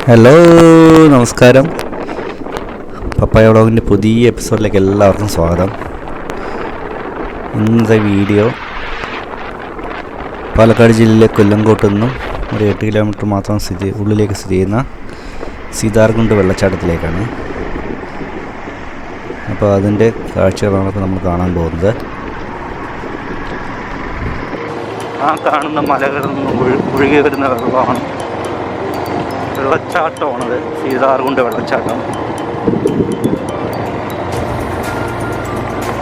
Hello, നമസ്കാരം. പപ്പായ വ്ളോഗിൻ്റെ പുതിയ എപ്പിസോഡിലേക്ക് എല്ലാവർക്കും സ്വാഗതം. ഇന്നത്തെ വീഡിയോ പാലക്കാട് ജില്ലയിലെ കൊല്ലങ്കോട്ട് നിന്നും ഒരു 8 കിലോമീറ്റർ മാത്രം ഉള്ളിലേക്ക് സ്ഥിതി ചെയ്യുന്ന സീതാർകുണ്ട് വെള്ളച്ചാട്ടത്തിലേക്കാണ്. അപ്പോൾ അതിൻ്റെ കാഴ്ചകളാണ് ഇപ്പോൾ നമ്മൾ കാണാൻ പോകുന്നത്. ആ കാണുന്ന മലകളിൽ നിന്നും ഒഴുകി വരുന്ന വെള്ളമാണ്, വെള്ളച്ചാട്ടമാണത്. സീതാർകുണ്ട് വെള്ളച്ചാട്ടം.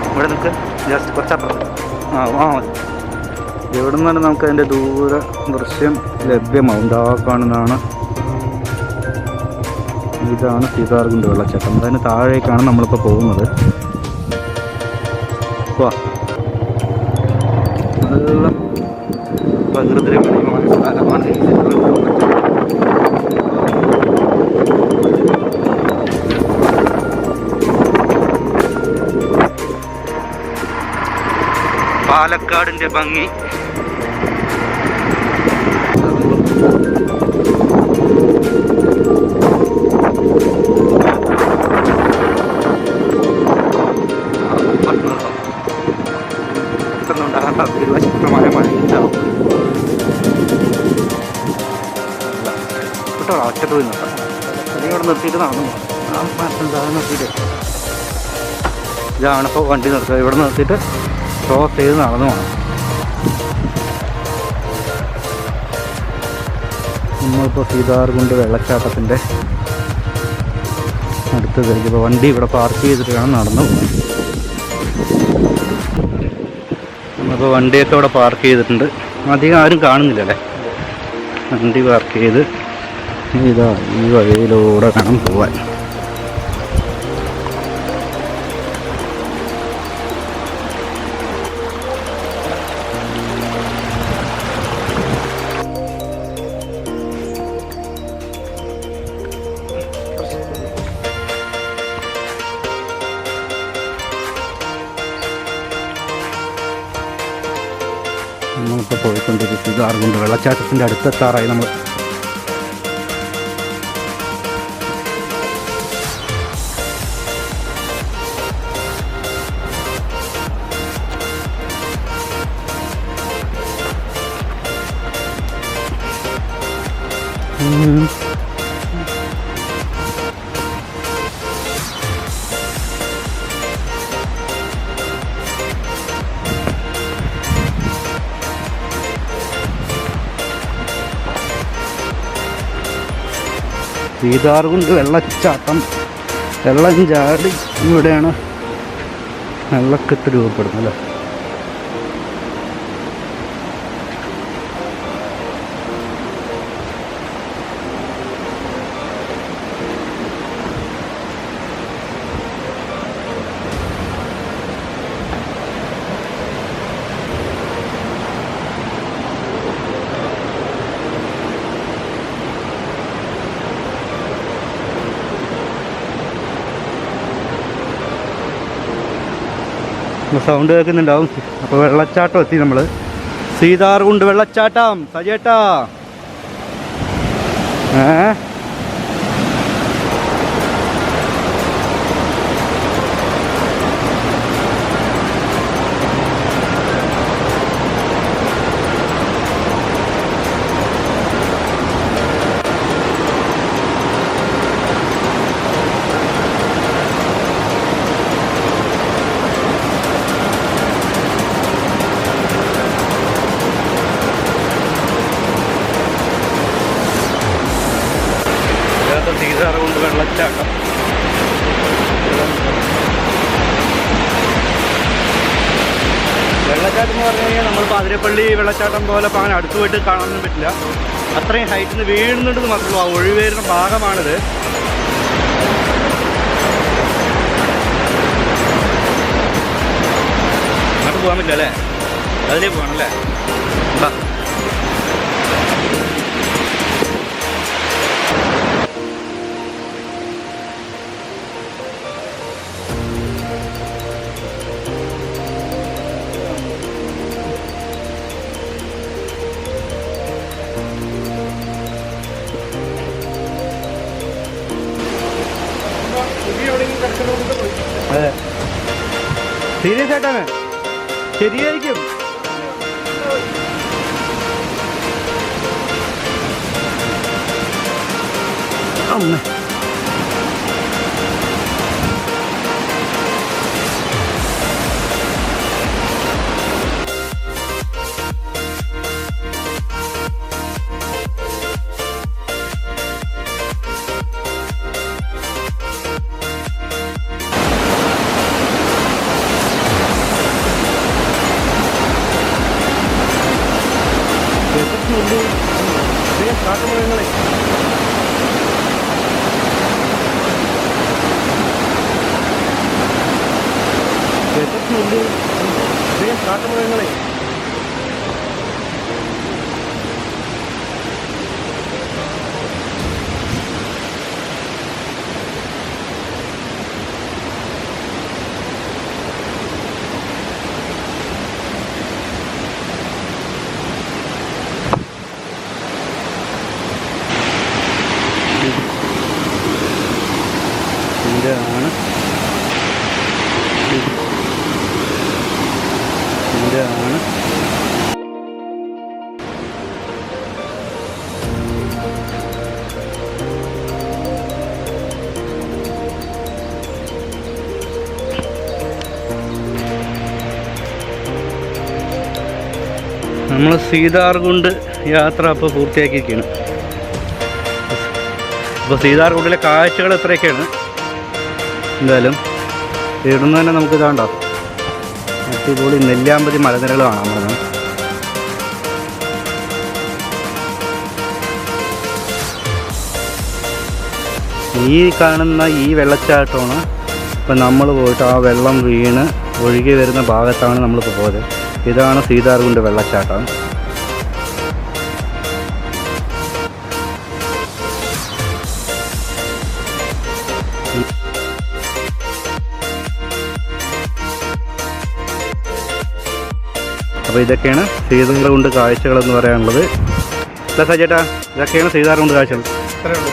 ഇവിടെ നമുക്ക് ജസ്റ്റ് കുറച്ചപ്പുറം മതി. എവിടെ നിന്നാണ് നമുക്ക് അതിൻ്റെ ദൂര ദൃശ്യം ലഭ്യമാവും. ഇതാ കാണുന്നതാണ്, ഇതാണ് സീതാർകുണ്ട് വെള്ളച്ചാട്ടം. അതിന് താഴേക്കാണ് നമ്മളിപ്പോൾ പോകുന്നത്. നല്ല പ്രകൃതി രമണീയമായ സ്ഥലമാണ് ഈ സീതാർകുണ്ട് വെള്ളച്ചാട്ടം. പാലക്കാടിൻ്റെ ഭംഗി. ശക്തമായ മഴയുണ്ടാവും കേട്ടോ. ഒറ്റ പോയി നിർത്താം. ഇവിടെ നിർത്തിയിട്ട് നടന്നു നിർത്തിയിട്ട് ഇതാണിപ്പോൾ വണ്ടി നിർത്തുക. ഇവിടെ നിർത്തിയിട്ട് ക്രോസ് ചെയ്ത് നടന്നു പോകണം. നമ്മളിപ്പോൾ സീതാർകുണ്ട് വെള്ളച്ചാട്ടത്തിൻ്റെ അടുത്ത് കഴിക്കുമ്പോൾ വണ്ടി ഇവിടെ പാർക്ക് ചെയ്തിട്ട് വേണം നടന്നു പോകാൻ. നമ്മളിപ്പോൾ വണ്ടിയൊക്കെ ഇവിടെ പാർക്ക് ചെയ്തിട്ടുണ്ട്. അധികം ആരും കാണുന്നില്ലല്ലേ. വണ്ടി പാർക്ക് ചെയ്ത് ഇതാ ഈ വഴിയിലൂടെ വേണം പോവാൻ. നമ്മളിപ്പോൾ പോയിക്കൊണ്ടിരിക്കും സീതാർകുണ്ട് വെള്ളച്ചാട്ടത്തിൻ്റെ അടുത്തെത്താറായി നമ്മൾ. സീതാർകുണ്ട് വെള്ളച്ചാട്ടം. വെള്ളം ചാടി ഇവിടെയാണ് വെള്ളക്കെട്ട് രൂപപ്പെടുന്നത് അല്ലേ. സൗണ്ട് കേൾക്കുന്നുണ്ടാവും. അപ്പോൾ വെള്ളച്ചാട്ടം എത്തി നമ്മൾ. സീതാർകുണ്ട് വെള്ളച്ചാട്ടം. സജേട്ടാ സീതാർകുണ്ട് വെള്ളച്ചാട്ടം. വെള്ളച്ചാട്ടം എന്ന് പറഞ്ഞു കഴിഞ്ഞാൽ നമ്മൾ പാതിരപ്പള്ളി വെള്ളച്ചാട്ടം പോലെ അങ്ങനെ അടുത്ത് പോയിട്ട് കാണാനൊന്നും പറ്റില്ല. അത്രയും ഹൈറ്റിൽ നിന്ന് വീഴുന്നുണ്ടെന്ന് മാത്രമേ ഉള്ളൂ. ആ ഒഴിവ് വരുന്ന ഭാഗമാണിത്. അങ്ങോട്ട് പോകാൻ പറ്റില്ല അല്ലേ. അതിലേക്ക് പോകണം അല്ലേ. സീരിയസ് ആയിട്ടാണ്, ശരിയായിരിക്കും. അമ്മ കാട്ടുമൃഗങ്ങളെ കാട്ടുമൃഗങ്ങളെ ഇതാണ് ഇതാണ് നമ്മൾ സീതാർകുണ്ട് യാത്ര അപ്പോൾ പൂർത്തിയാക്കിയിരിക്കുകയാണ്. അപ്പോൾ സീതാർകുണ്ടിലെ കാഴ്ചകൾ എത്രയൊക്കെയാണ്. എന്തായാലും ഇവിടുന്ന് തന്നെ നമുക്ക് ഇതാണ്ടോ അടിപൊളി നെല്ലിയാമ്പതി മലനിരകൾ കാണാൻ പറഞ്ഞത്. ഈ കാണുന്ന ഈ വെള്ളച്ചാട്ടമാണ് ഇപ്പം നമ്മൾ പോയിട്ട് ആ വെള്ളം വീണ് ഒഴുകി വരുന്ന ഭാഗത്താണ് നമ്മളിപ്പോൾ പോയത്. ഇതാണ് സീതാർകുണ്ട് വെള്ളച്ചാട്ടം. അപ്പോൾ ഇതൊക്കെയാണ് സീതാർകുണ്ട് കാഴ്ചകളെന്ന് പറയാനുള്ളത്. അല്ല സജേട്ടാ, ഇതൊക്കെയാണ് സീതാർകുണ്ട് കാഴ്ചകൾ.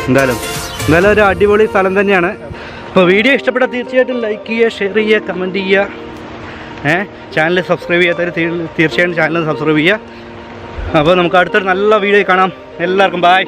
എന്തായാലും ഒരു അടിപൊളി സ്ഥലം തന്നെയാണ്. അപ്പോൾ വീഡിയോ ഇഷ്ടപ്പെട്ടാൽ തീർച്ചയായിട്ടും ലൈക്ക് ചെയ്യുക, ഷെയർ ചെയ്യുക, കമൻറ്റ് ചെയ്യുക. ചാനൽ സബ്സ്ക്രൈബ് ചെയ്യാത്തവർ തീർച്ചയായിട്ടും ചാനൽ സബ്സ്ക്രൈബ് ചെയ്യുക. അപ്പോൾ നമുക്ക് അടുത്തൊരു നല്ല വീഡിയോ കാണാം. എല്ലാവർക്കും ബായ്.